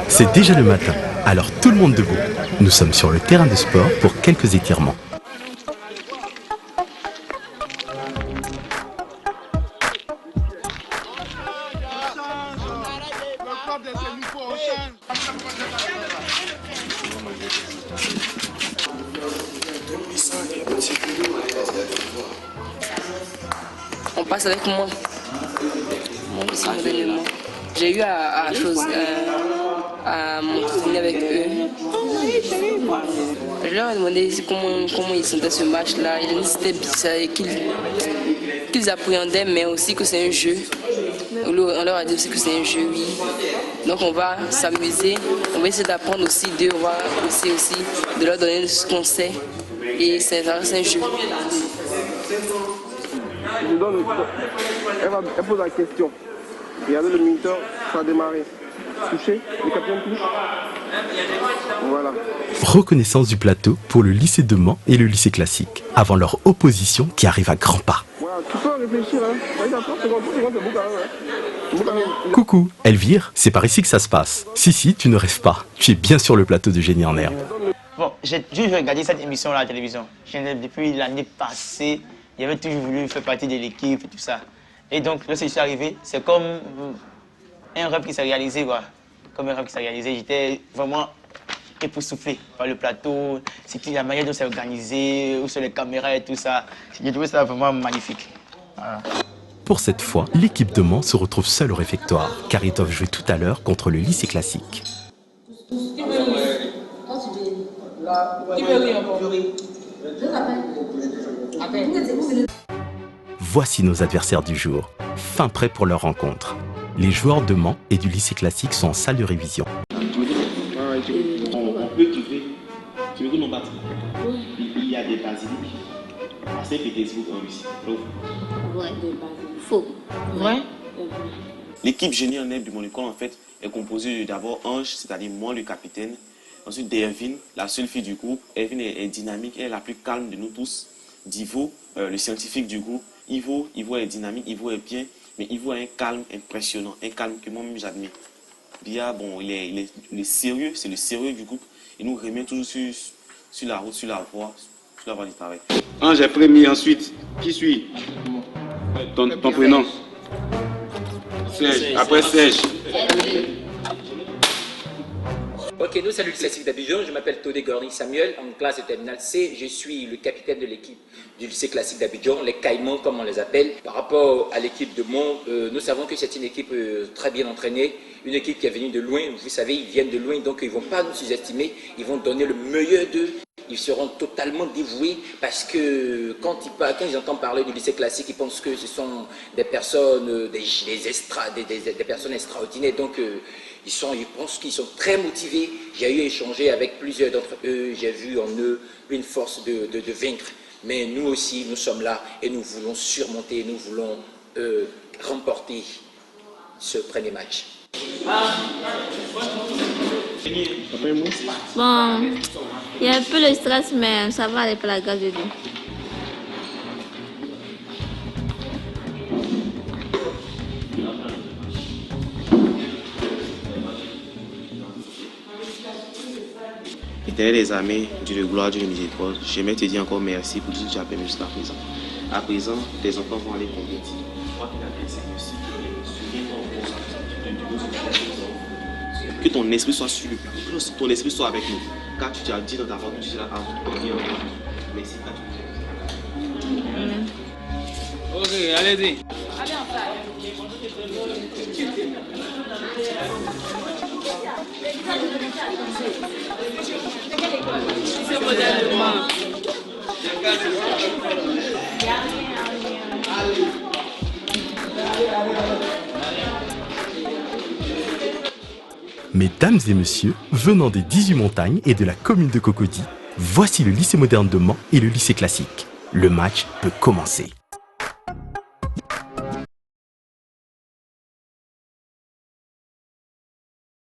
C'est déjà le matin, alors tout le monde debout. Nous sommes sur le terrain de sport pour quelques étirements. On passe avec moi. J'ai eu à m'entraîner avec eux. Je leur ai demandé comment ils sentaient ce match-là. Ils disaient qu'ils appréhendaient, mais aussi que c'est un jeu. On leur a dit aussi que c'est un jeu, oui. Donc on va s'amuser, on va essayer d'apprendre aussi d'eux, on va essayer aussi de leur donner ce qu'on sait. Et c'est un jeu. Elle pose la question. Regardez le moniteur, ça a démarré. Touché, le capitaine touche. Voilà. Reconnaissance du plateau pour le lycée de Mans et le lycée classique, avant leur opposition qui arrive à grands pas. Voilà, tu peux réfléchir, hein. C'est bon quand même. Coucou, Elvire, c'est par ici que ça se passe. Si, tu ne rêves pas. Tu es bien sur le plateau de Génie en herbe. Bon, j'ai toujours regardé cette émission-là à la télévision. Depuis l'année passée, j'avais toujours voulu faire partie de l'équipe et tout ça. Et donc, lorsque je suis arrivé, c'est comme un rêve qui s'est réalisé, quoi. Comme un rêve qui s'est réalisé. J'étais vraiment époustouflé par le plateau. C'était la manière dont c'est organisé, où sont les caméras et tout ça. J'ai trouvé ça vraiment magnifique. Voilà. Pour cette fois, l'équipe de Mans se retrouve seule au réfectoire, car ils doivent jouer tout à l'heure contre le lycée classique. Voici nos adversaires du jour, fin prêts pour leur rencontre. Les joueurs de Mans et du lycée classique sont en salle de révision. On peut trouver, tu veux que nos bâtiments, il y a des basiliques à Saint-Pétersbourg en Russie. Ouais, des basiliques. Faux. Ouais. L'équipe Génie en herbe de mon école en fait est composée d'abord Ange, c'est-à-dire moi le capitaine. Ensuite d'Ervin, la seule fille du groupe. Ervin est dynamique, elle est la plus calme de nous tous. D'Ivo, le scientifique du groupe. Ivo est dynamique, Ivo est bien, mais Ivo a un calme impressionnant, un calme que moi-même j'admire. Bia, bon, il est sérieux, c'est le sérieux du groupe. Il nous remet toujours sur la route, sur la voie du travail. Ange est premier, ensuite, qui suit? Ton prénom? Serge, après Serge. Ok, nous c'est le lycée classique d'Abidjan, je m'appelle Todé Gorny Samuel, en classe de terminale C, je suis le capitaine de l'équipe du lycée classique d'Abidjan, les Caïmans comme on les appelle. Par rapport à l'équipe de Mont, nous savons que c'est une équipe très bien entraînée, une équipe qui est venue de loin, vous savez, ils viennent de loin, donc ils ne vont pas nous sous-estimer, ils vont donner le meilleur d'eux. Ils seront totalement dévoués parce que quand ils entendent parler du lycée classique, ils pensent que ce sont des personnes, des personnes extraordinaires. Donc ils pensent qu'ils sont très motivés. J'ai eu à échanger avec plusieurs d'entre eux. J'ai vu en eux une force de vaincre. Mais nous aussi, nous sommes là et nous voulons surmonter, nous voulons remporter ce premier match. Bon, il y a un peu de stress, mais ça va aller par la grâce de Dieu. Éternel des armées, Dieu de gloire, Dieu de miséricorde, j'aimerais te dire encore merci pour tout ce que tu as permis jusqu'à présent. À présent, tes enfants vont aller compétir. Toi qui l'as fait, c'est aussi que ton esprit soit sur que ton esprit soit avec nous. Car tu as dit dans ta parole que tu seras avec nous. Merci à tous. Ok, allez-y. Mesdames et messieurs, venant des 18 montagnes et de la commune de Cocody, voici le lycée moderne de Mans et le lycée classique. Le match peut commencer.